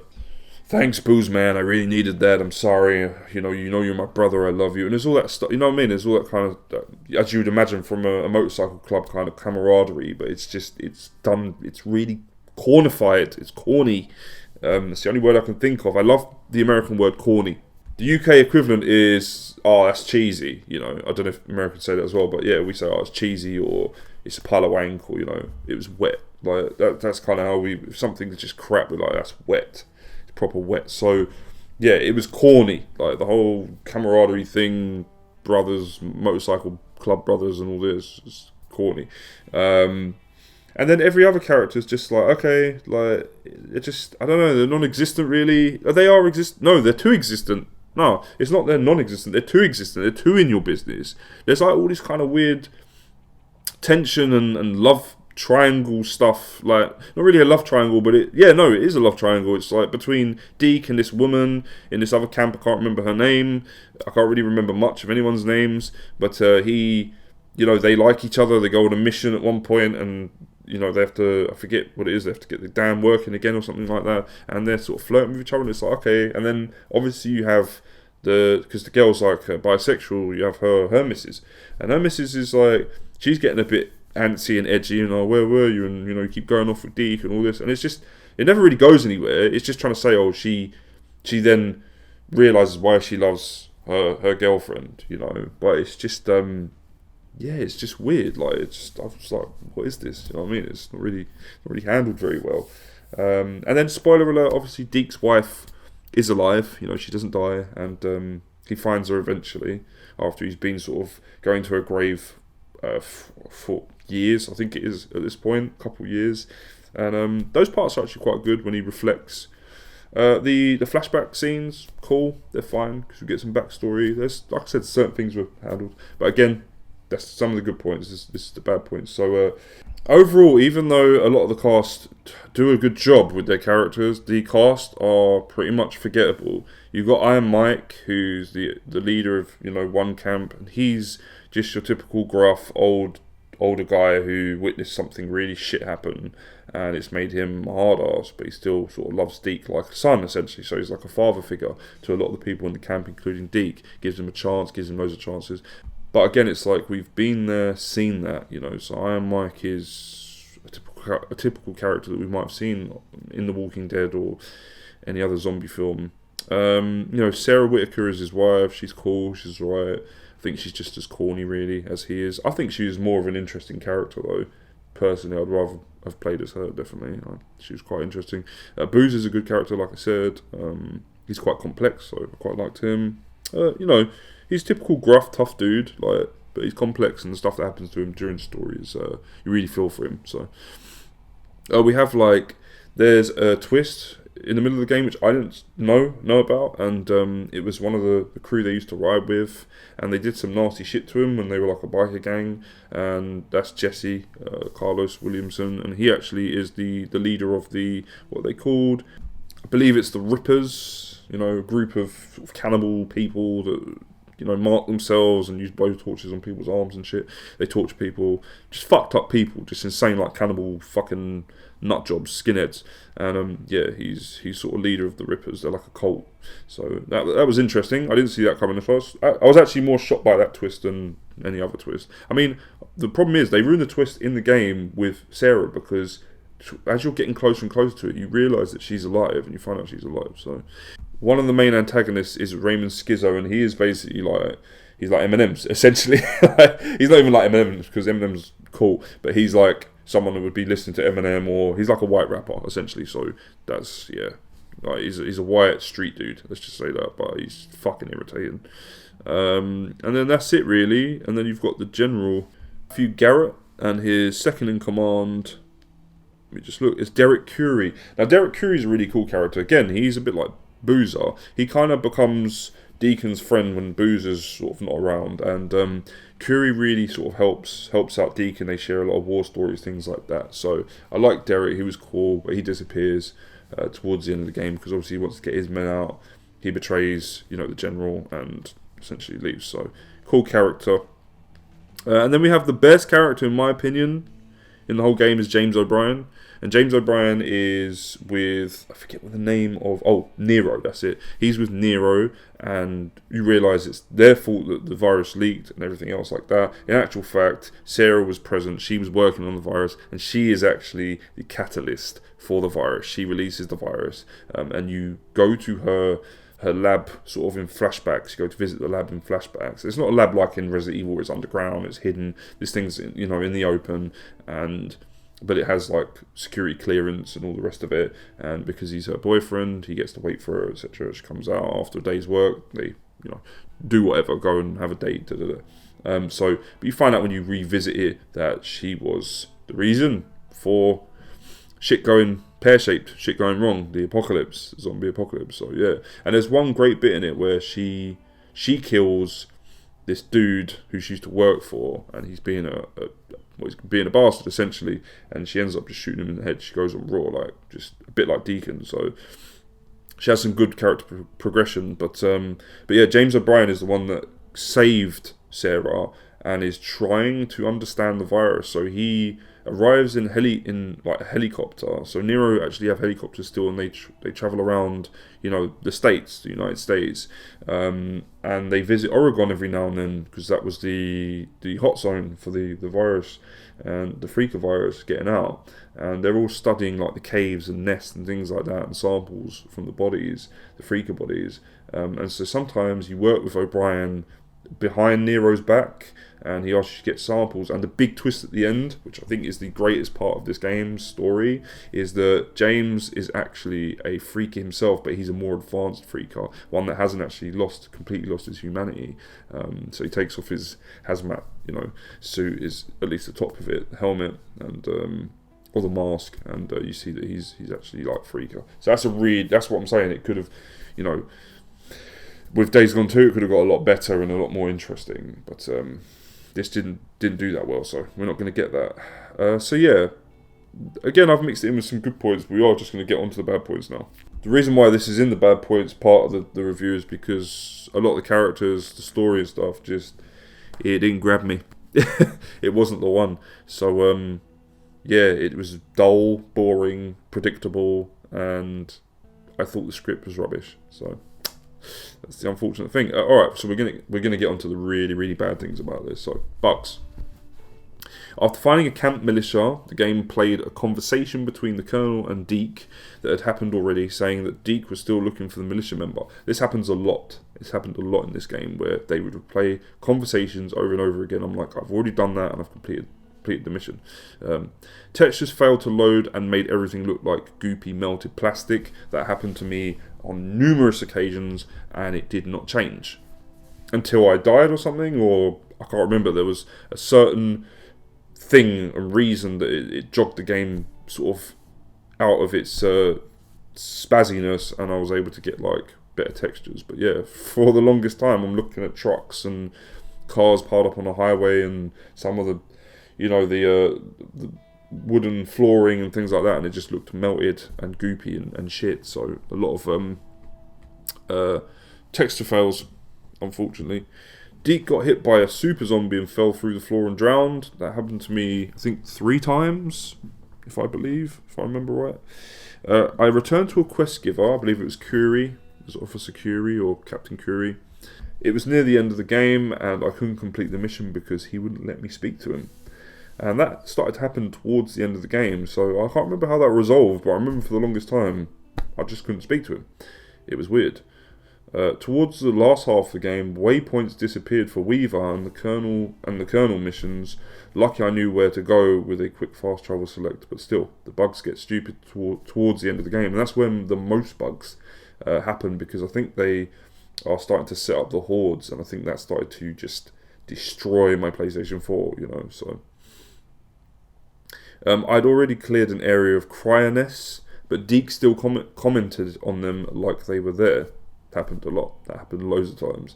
thanks, Booze Man, I really needed that, I'm sorry, you know you're my brother, I love you, and there's all that stuff, you know what I mean, there's all that kind of, as you would imagine from a motorcycle club kind of camaraderie, but it's done, it's really cornified, it's corny, it's the only word I can think of. I love the American word corny. The UK equivalent is, oh, that's cheesy, you know, I don't know if Americans say that as well, but yeah, we say, oh, it's cheesy, or it's a pile of wank, or, you know, it was wet, like, that's kind of how if something's just crap, we're like, that's wet. Proper wet. So yeah, it was corny, like the whole camaraderie thing, brothers, motorcycle club brothers and all this is corny. And then every other character is just like, okay, like it just, I don't know, they're non-existent really. They are no, they're too existent. No, it's not they're non-existent, they're too existent, they're too in your business. There's like all this kind of weird tension and love triangle stuff, like not really a love triangle, but it is a love triangle. It's like between Deke and this woman in this other camp. I can't remember her name. I can't really remember much of anyone's names, but he, you know, they like each other. They go on a mission at one point, and you know they have to, I forget what it is, they have to get the dam working again or something like that, and they're sort of flirting with each other, and it's like, okay. And then obviously you have because the girl's like bisexual, you have her missus, and her missus is like, she's getting a bit antsy and edgy, you know, where were you, and you know, you keep going off with Deke and all this, and it's just, it never really goes anywhere. It's just trying to say, oh, she then realizes why she loves her girlfriend, you know, but it's just it's just weird. Like, it's just, I was like, what is this, you know what I mean? It's not really handled very well. And then spoiler alert, obviously Deke's wife is alive, you know, she doesn't die, and he finds her eventually after he's been sort of going to her grave for years, I think it is at this point, a couple of years, and those parts are actually quite good when he reflects. The flashback scenes, cool, they're fine because we get some backstory. There's, like I said, certain things were handled, but again, that's some of the good points. This is the bad points. So overall, even though a lot of the cast do a good job with their characters, the cast are pretty much forgettable. You've got Iron Mike, who's the leader of, you know, one camp, and he's just your typical gruff older guy who witnessed something really shit happen, and it's made him a hard ass, but he still sort of loves Deke like a son, essentially. So he's like a father figure to a lot of the people in the camp, including Deke. Gives him a chance, gives him loads of chances. But again, it's like we've been there, seen that, you know. So Iron Mike is a typical character that we might have seen in The Walking Dead or any other zombie film. You know, Sarah Whitaker is his wife. She's cool. She's right. I think she's just as corny, really, as he is. I think she was more of an interesting character, though. Personally, I'd rather have played as her, definitely. She was quite interesting. Booze is a good character, like I said. He's quite complex, so I quite liked him. You know, he's a typical gruff, tough dude, like, but he's complex, and the stuff that happens to him during the story is, you really feel for him. So we have, like, there's a twist in the middle of the game which I didn't know about, and it was one of the crew they used to ride with, and they did some nasty shit to him when they were like a biker gang, and that's Jesse, Carlos Williamson, and he actually is the leader of the, what they called, I believe it's the Rippers, you know, a group of cannibal people that, you know, mark themselves and use blowtorches on people's arms and shit. They torture people, just fucked up people, just insane, like cannibal fucking nut jobs, skinheads. And he's sort of leader of the Rippers. They're like a cult. So that was interesting. I didn't see that coming at first. I was actually more shocked by that twist than any other twist. I mean, the problem is they ruined the twist in the game with Sarah, because as you're getting closer and closer to it, you realise that she's alive, and you find out she's alive. So one of the main antagonists is Raymond Skizzo, and he is basically like, he's like Eminem's, essentially. He's not even like Eminem, because Eminem's cool, but he's like someone that would be listening to Eminem, or he's like a white rapper, essentially. So that's, yeah, like he's a white street dude, let's just say that, but he's fucking irritating. And then that's it, really. And then you've got the general, Hugh Garrett, and his second in command, let me just look, it's Derek Curie. Now, Derek Curie's a really cool character. Again, he's a bit like Boozer. He kind of becomes Deacon's friend when Boozer's sort of not around, and Curie really sort of helps out Deacon. They share a lot of war stories, things like that. So I like Derek. He was cool, but he disappears towards the end of the game because obviously he wants to get his men out. He betrays, the general and essentially leaves. So cool character. And then we have the best character, in my opinion, in the whole game is James O'Brien. And James O'Brien is with, I forget what the name of, Nero, that's it. He's with Nero, and you realise it's their fault that the virus leaked and everything else like that. In actual fact, Sarah was present, she was working on the virus, and she is actually the catalyst for the virus. She releases the virus, and you go to her lab sort of in flashbacks. You go to visit the lab in flashbacks. It's not a lab like in Resident Evil, it's underground, it's hidden. This thing's, in the open, but it has like security clearance and all the rest of it. And because he's her boyfriend, he gets to wait for her, etc. She comes out after a day's work. They, do whatever, go and have a date. But you find out when you revisit it that she was the reason for shit going pear-shaped, shit going wrong, the apocalypse, zombie apocalypse. So yeah, and there's one great bit in it where she kills this dude who she used to work for, and he's being he's being a bastard essentially, and she ends up just shooting him in the head. She goes on raw, like just a bit like Deacon. So she has some good character progression, but yeah, James O'Brien is the one that saved Sarah and is trying to understand the virus. So he arrives in a helicopter. So Nero actually have helicopters still, and they travel around, the United States, and they visit Oregon every now and then because that was the hot zone for the virus and the Freaker virus getting out. And they're all studying like the caves and nests and things like that, and samples from the bodies, the Freaker bodies. And so sometimes you work with O'Brien behind Nero's back, and he asks you to get samples. And the big twist at the end, which I think is the greatest part of this game's story, is that James is actually a freaker himself, but he's a more advanced freaker, one that hasn't actually completely lost his humanity. So he takes off his hazmat, suit, is at least the top of it, the helmet, and or the mask, and you see that he's actually like freaker. So that's what I'm saying. It could have, with Days Gone 2, it could have got a lot better and a lot more interesting, but this didn't do that well, so we're not going to get that. So yeah, again, I've mixed it in with some good points, but we are just going to get on to the bad points now. The reason why this is in the bad points part of the review is because a lot of the characters, the story and stuff, it didn't grab me. It wasn't the one. So yeah, it was dull, boring, predictable, and I thought the script was rubbish. So that's the unfortunate thing. Alright, so we're gonna get onto the really, really bad things about this. So, bugs. After finding a camp militia, the game played a conversation between the Colonel and Deke that had happened already, saying that Deke was still looking for the militia member. This happens a lot. It's happened a lot in this game, where they would play conversations over and over again. I'm like, I've already done that and I've completed the mission. Textures failed to load and made everything look like goopy melted plastic. That happened to me on numerous occasions, and it did not change until I died or something, or I can't remember. There was a certain thing and reason that it jogged the game sort of out of its spazziness, and I was able to get like better textures. But yeah, for the longest time I'm looking at trucks and cars piled up on a highway, and some of the the wooden flooring and things like that, and it just looked melted and goopy and shit. So a lot of texture fails, unfortunately. Deke got hit by a super zombie and fell through the floor and drowned. That happened to me, I think, 3 times, if I remember right. I returned to a quest giver, I believe it was Curie, it was Officer Curie or Captain Curie. It was near the end of the game, and I couldn't complete the mission because he wouldn't let me speak to him. And that started to happen towards the end of the game, so I can't remember how that resolved, but I remember for the longest time, I just couldn't speak to him. It was weird. Towards the last half of the game, waypoints disappeared for Weaver and the Colonel missions. Lucky I knew where to go with a quick fast travel select, but still, the bugs get stupid towards the end of the game, and that's when the most bugs happen, because I think they are starting to set up the hordes, and I think that started to just destroy my PlayStation 4, so... I'd already cleared an area of Cryonis, but Deke still commented on them like they were there. happened a lot. That happened loads of times.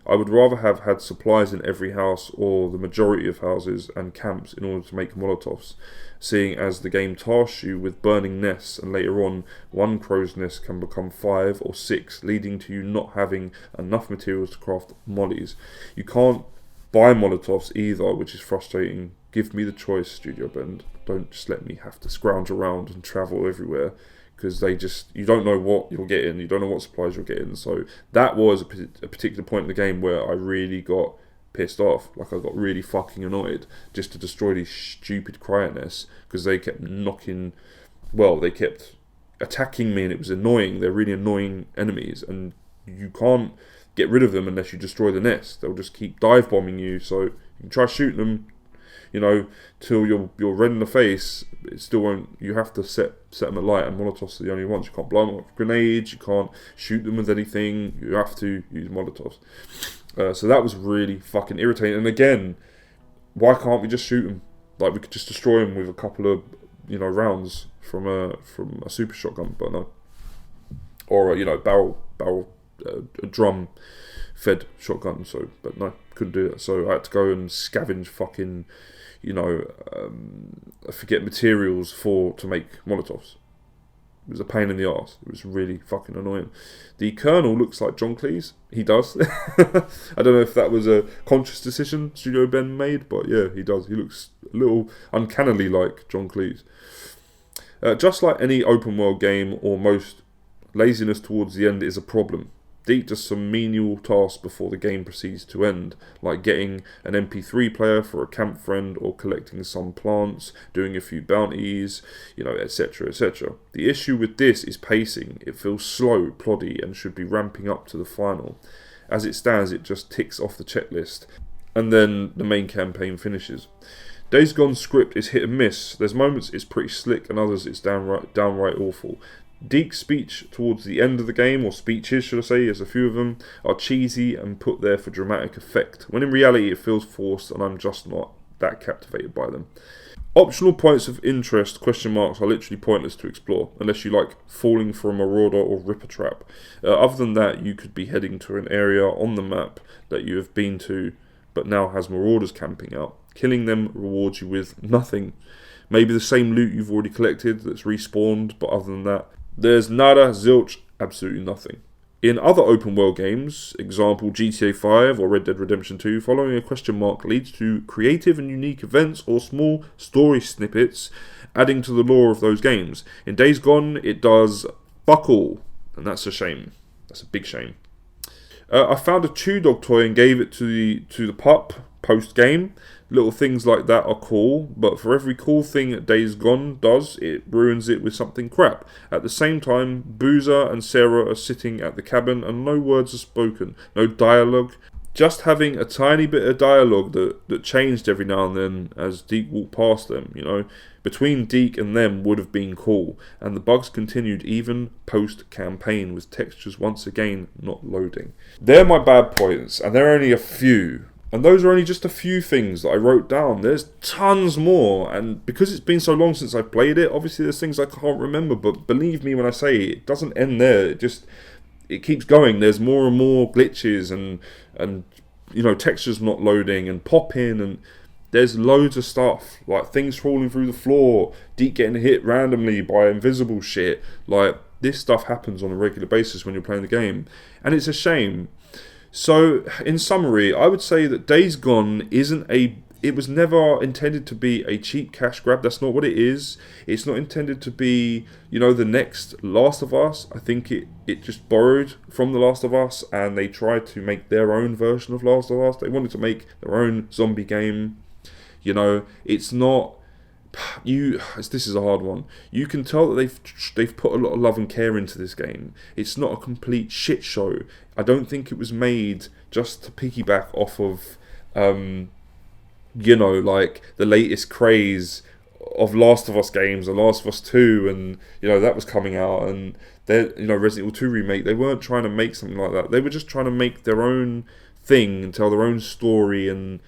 I would rather have had supplies in every house or the majority of houses and camps in order to make Molotovs, seeing as the game tasks you with burning nests, and later on one crow's nest can become 5 or 6, leading to you not having enough materials to craft mollies. You can't buy Molotovs either, which is frustrating. Give me the choice, Studio Bend. Don't just let me have to scrounge around and travel everywhere, because you don't know what you're getting, you don't know what supplies you're getting. So that was a particular point in the game where I really got pissed off. Like, I got really fucking annoyed just to destroy these stupid cryo nests, because they kept they kept attacking me, and it was annoying. They're really annoying enemies, and you can't get rid of them unless you destroy the nest. They'll just keep dive bombing you, so you can try shooting them, till you're red in the face. It still won't. You have to set them alight, and Molotovs are the only ones. You can't blow them up with grenades, you can't shoot them with anything, you have to use Molotovs. So that was really fucking irritating. And again, why can't we just shoot them? Like, we could just destroy them with a couple of rounds from a super shotgun, but no. Or a drum fed shotgun. So, but no, couldn't do that. So I had to go and scavenge fucking forget materials to make Molotovs. It was a pain in the arse. It was really fucking annoying. The Colonel looks like John Cleese. He does. I don't know if that was a conscious decision Studio Bend made, but yeah, he does. He looks a little uncannily like John Cleese. Just like any open world game, or most, laziness towards the end is a problem. Deek does some menial tasks before the game proceeds to end, like getting an MP3 player for a camp friend, or collecting some plants, doing a few bounties, etc, etc. The issue with this is pacing. It feels slow, ploddy, and should be ramping up to the final. As it stands, it just ticks off the checklist, and then the main campaign finishes. Days Gone's script is hit and miss. There's moments it's pretty slick, and others it's downright awful. Deek's speech towards the end of the game, or speeches should I say, there's a few of them, are cheesy and put there for dramatic effect, when in reality it feels forced, and I'm just not that captivated by them. Optional points of interest, question marks, are literally pointless to explore, unless you like falling for a marauder or ripper trap. Other than that, you could be heading to an area on the map that you have been to, but now has marauders camping out. Killing them rewards you with nothing. Maybe the same loot you've already collected that's respawned, but other than that, there's nada, zilch, absolutely nothing. In other open world games, example GTA 5 or Red Dead Redemption 2, following a question mark leads to creative and unique events or small story snippets, adding to the lore of those games. In Days Gone, it does fuck all, and that's a shame. That's a big shame. I found a Chew Dog toy and gave it to the pup post game. Little things like that are cool, but for every cool thing that Days Gone does, it ruins it with something crap. At the same time, Boozer and Sarah are sitting at the cabin and no words are spoken, no dialogue. Just having a tiny bit of dialogue that changed every now and then as Deke walked past them, between Deke and them would have been cool. And the bugs continued even post-campaign, with textures once again not loading. They're my bad points, and they're only a few. And those are only just a few things that I wrote down. There's tons more, and because it's been so long since I've played it, obviously there's things I can't remember, but believe me when I say it doesn't end there. It keeps going. There's more and more glitches and textures not loading and popping, and there's loads of stuff, like things falling through the floor, Deke getting hit randomly by invisible shit. Like, this stuff happens on a regular basis when you're playing the game, and it's a shame. So, in summary, I would say that Days Gone it was never intended to be a cheap cash grab. That's not what it is. It's not intended to be, the next Last of Us. I think it just borrowed from The Last of Us, and they tried to make their own version of Last of Us. They wanted to make their own zombie game. It's not... This is a hard one. You can tell that they've put a lot of love and care into this game. It's not a complete shit show. I don't think it was made just to piggyback off of, like the latest craze of Last of Us games, or Last of Us 2, and that was coming out, and Resident Evil 2 remake. They weren't trying to make something like that. They were just trying to make their own thing and tell their own story, and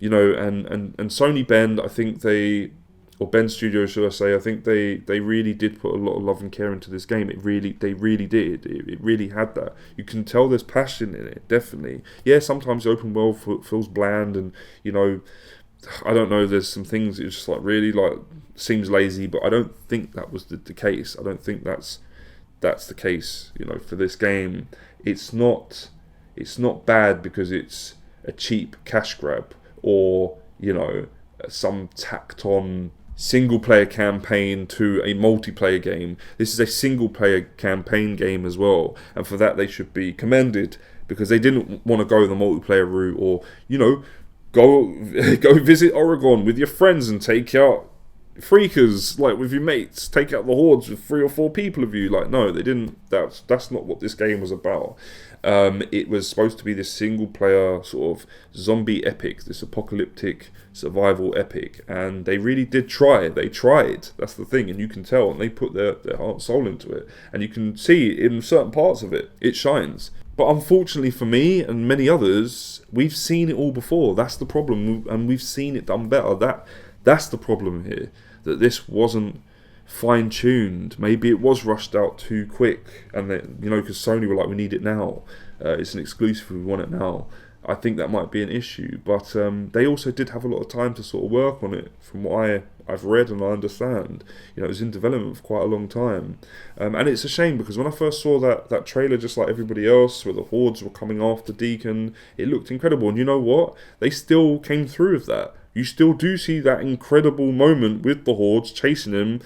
and Sony Bend, I think they or Ben Studios, should I say. I think they really did put a lot of love and care into this game. They really did. It really had that. You can tell there's passion in it, definitely. Yeah, sometimes the open world feels bland, and I don't know. There's some things that just really seems lazy, but I don't think that was the case. I don't think that's the case. For this game, it's not bad because it's a cheap cash grab or some tacked on single player campaign to a multiplayer game. This is a single player campaign game as well, and for that they should be commended, because they didn't want to go the multiplayer route, or go visit Oregon with your friends and take out freakers with your mates, take out the hordes with 3 or 4 people of you. No, they didn't. That's not what this game was about. It was supposed to be this single player sort of zombie epic, this apocalyptic survival epic, and they really did try. They tried. That's the thing, and you can tell, and they put their heart and soul into it, and you can see in certain parts of it, it shines. But unfortunately for me and many others, we've seen it all before. That's the problem, and we've seen it done better. That's the problem here, that this wasn't fine-tuned. Maybe it was rushed out too quick, and because Sony were like, we need it now, it's an exclusive, we want it now. I think that might be an issue, but they also did have a lot of time to sort of work on it, from what I've read and I understand. It was in development for quite a long time, and it's a shame, because when I first saw that trailer, just like everybody else, where the hordes were coming after Deacon, it looked incredible, and you know what? They still came through with that. You still do see that incredible moment with the hordes chasing him,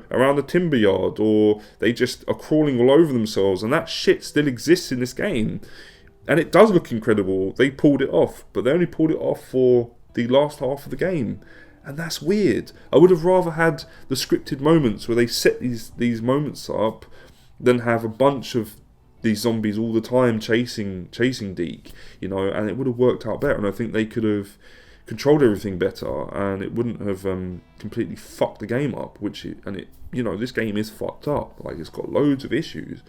around the timber yard, or they just are crawling all over themselves, and that shit still exists in this game. And it does look incredible. They pulled it off, but they only pulled it off for the last half of the game. And that's weird. I would have rather had the scripted moments where they set these moments up than have a bunch of these zombies all the time chasing Deke, and it would have worked out better. And I think they could have controlled everything better, and it wouldn't have completely fucked the game up. This game is fucked up. It's got loads of issues,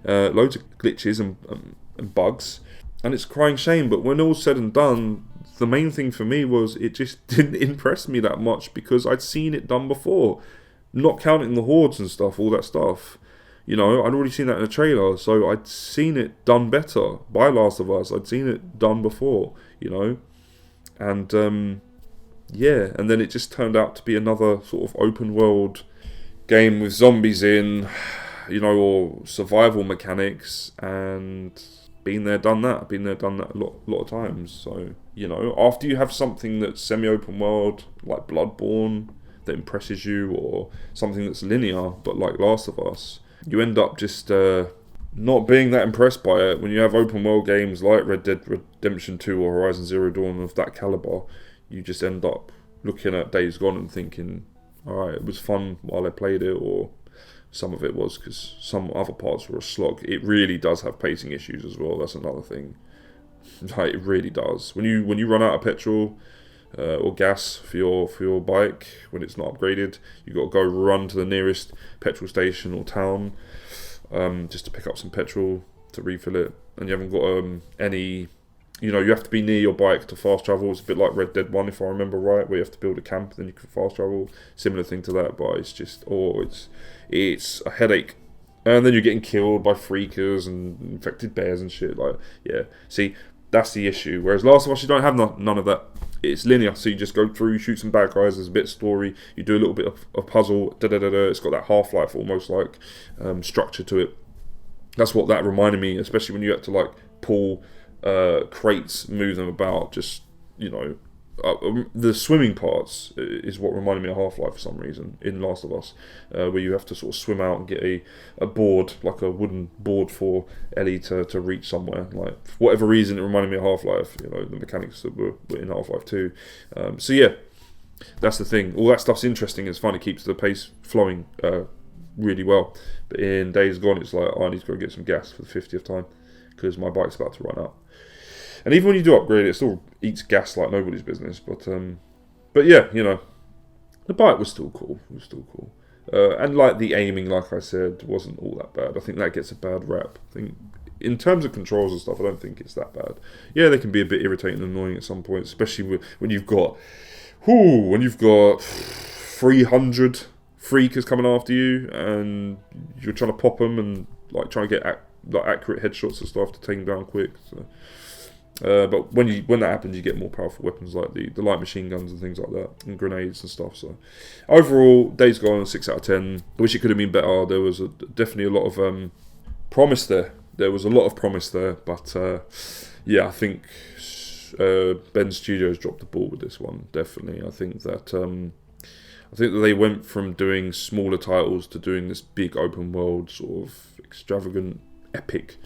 loads of glitches and bugs, and it's a crying shame. But when all's said and done, the main thing for me was it just didn't impress me that much, because I'd seen it done before, not counting the hordes and stuff, all that stuff. I'd already seen that in a trailer, so I'd seen it done better by Last of Us. I'd seen it done before, and and then it just turned out to be another sort of open world game with zombies in, or survival mechanics, and been there, done that a lot of times. So, after you have something that's semi-open world, like Bloodborne, that impresses you, or something that's linear, but like Last of Us, you end up just not being that impressed by it. When you have open world games like Red Dead Redemption 2 or Horizon Zero Dawn of that caliber, you just end up looking at Days Gone and thinking, alright, it was fun while I played it, or some of it was, because some other parts were a slog. It really does have pacing issues as well. That's another thing. It really does. When you run out of petrol or gas for your bike, when it's not upgraded, you got to go run to the nearest petrol station or town, just to pick up some petrol to refill it, and you haven't got any. You have to be near your bike to fast travel. It's a bit like Red Dead 1, if I remember right, where you have to build a camp, then you can fast travel. Similar thing to that, but it's just, it's a headache. And then you're getting killed by freakers and infected bears and shit. See, that's the issue. Whereas Last of Us, you don't have none of that. It's linear, so you just go through, shoot some bad guys, there's a bit of story, you do a little bit of puzzle, It's got that Half-Life almost structure to it. That's what that reminded me, especially when you had to pull crates, move them about, just the swimming parts is what reminded me of Half-Life for some reason in Last of Us, where you have to sort of swim out and get a board, like a wooden board for Ellie to reach somewhere. For whatever reason, it reminded me of Half-Life, the mechanics that were in Half-Life 2. So yeah, that's the thing. All that stuff's interesting, it's fun, it keeps the pace flowing really well. But in Days Gone, it's I need to go get some gas for the 50th time, because my bike's about to run out. And even when you do upgrade it still eats gas like nobody's business. But yeah, the bike was still cool. And the aiming, like I said, wasn't all that bad. I think that gets a bad rap. I think in terms of controls and stuff, I don't think it's that bad. Yeah, they can be a bit irritating and annoying at some point, especially when you've got 300 freakers coming after you, and you're trying to pop them and like trying to get like accurate headshots and stuff to take them down quick. So. But when that happens, you get more powerful weapons like the light machine guns and things like that, and grenades and stuff. So overall, Days Gone 6 out of 10. I wish it could have been better. There was definitely a lot of promise there. There was a lot of promise there, but yeah, I think Ben Studios dropped the ball with this one. Definitely, I think that they went from doing smaller titles to doing this big open world sort of extravagant epic,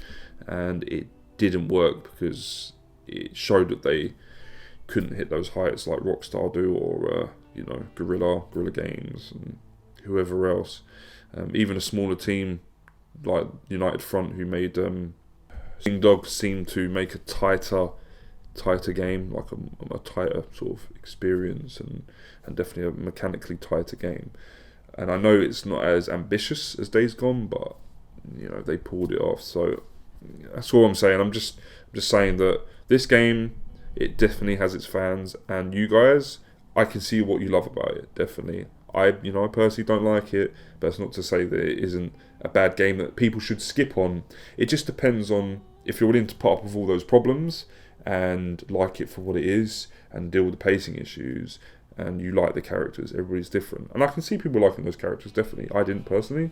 and it didn't work because it showed that they couldn't hit those heights like Rockstar do, or Guerrilla Games and whoever else. Even a smaller team like United Front, who made Sing Dog, seemed to make a tighter game, like a tighter sort of experience, and definitely a mechanically tighter game. And I know it's not as ambitious as Days Gone, but they pulled it off. So that's all I'm saying. I'm just saying that this game, it definitely has its fans, and you guys, I can see what you love about it. Definitely, I personally don't like it, but it's not to say that it isn't a bad game that people should skip on. It just depends on if you're willing to put up with all those problems and like it for what it is, and deal with the pacing issues, and you like the characters. Everybody's different, and I can see people liking those characters. Definitely, I didn't personally.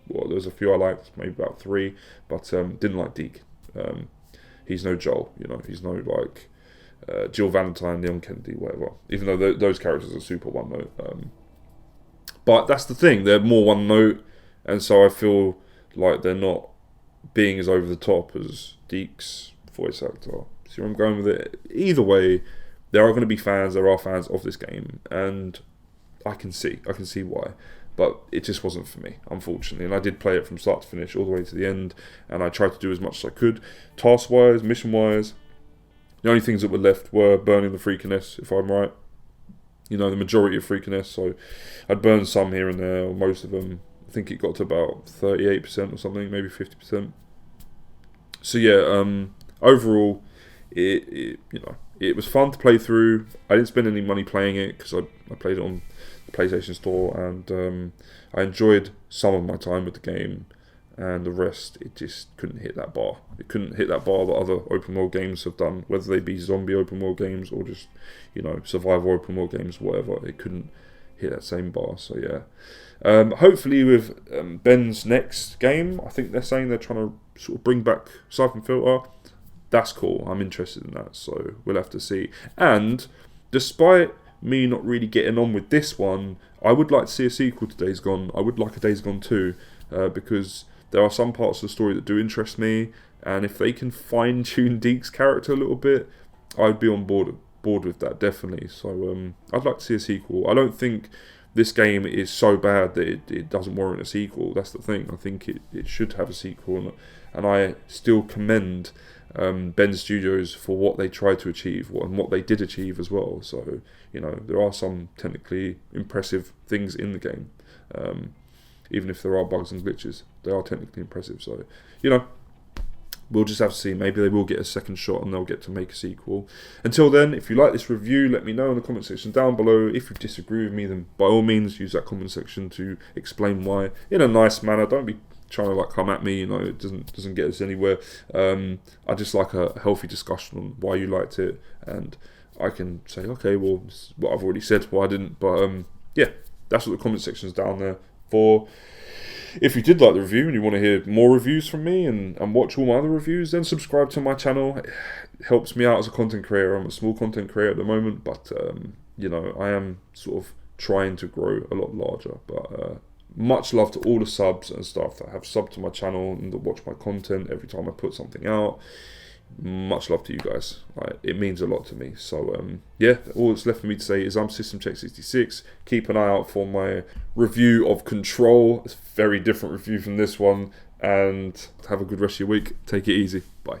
Well, there's a few I liked, maybe about 3, but didn't like Deke. He's no Joel, he's no like Jill Valentine, Leon Kennedy, whatever. Even though those characters are super one note. But that's the thing, they're more one note, and so I feel like they're not being as over the top as Deke's voice actor. See where I'm going with it? Either way, there are going to be fans, there are fans of this game, and I can see why. But it just wasn't for me, unfortunately. And I did play it from start to finish, all the way to the end. And I tried to do as much as I could. Task-wise, mission-wise, the only things that were left were burning the freakiness, if I'm right. The majority of freakiness. So I'd burned some here and there, or most of them. I think it got to about 38% or something, maybe 50%. So yeah, overall, it was fun to play through. I didn't spend any money playing it because I played it on PlayStation Store, and I enjoyed some of my time with the game, and the rest, it just couldn't hit that bar. It couldn't hit that bar that other open world games have done, whether they be zombie open world games or just survival open world games, whatever. It couldn't hit that same bar. So yeah, hopefully with Ben's next game, I think they're saying they're trying to sort of bring back Siphon Filter. That's cool. I'm interested in that, so we'll have to see. And despite me not really getting on with this one, I would like to see a sequel to Days Gone. I would like a Days Gone 2, because there are some parts of the story that do interest me, and if they can fine-tune Deke's character a little bit, I'd be on board with that, definitely. So I'd like to see a sequel. I don't think this game is so bad that it doesn't warrant a sequel. That's the thing. I think it should have a sequel, and I still commend Ben Studios for what they tried to achieve and what they did achieve as well. So there are some technically impressive things in the game, even if there are bugs and glitches. They are technically impressive. So we'll just have to see. Maybe they will get a second shot and they'll get to make a sequel. Until then, if you like this review, let me know in the comment section down below. If you disagree with me, then by all means use that comment section to explain why in a nice manner. Don't be trying to come at me, it doesn't get us anywhere. I just like a healthy discussion on why you liked it, and I can say, okay, well, this is what I've already said, why I didn't. But yeah, that's what the comment section is down there for. If you did like the review and you want to hear more reviews from me and watch all my other reviews, then subscribe to my channel. It helps me out as a content creator. I'm a small content creator at the moment, but I am sort of trying to grow a lot larger. But much love to all the subs and stuff that have subbed to my channel and that watch my content every time I put something out. Much love to you guys. It means a lot to me. So yeah, all that's left for me to say is I'm SystemCheck66. Keep an eye out for my review of Control. It's a very different review from this one. And have a good rest of your week. Take it easy. Bye.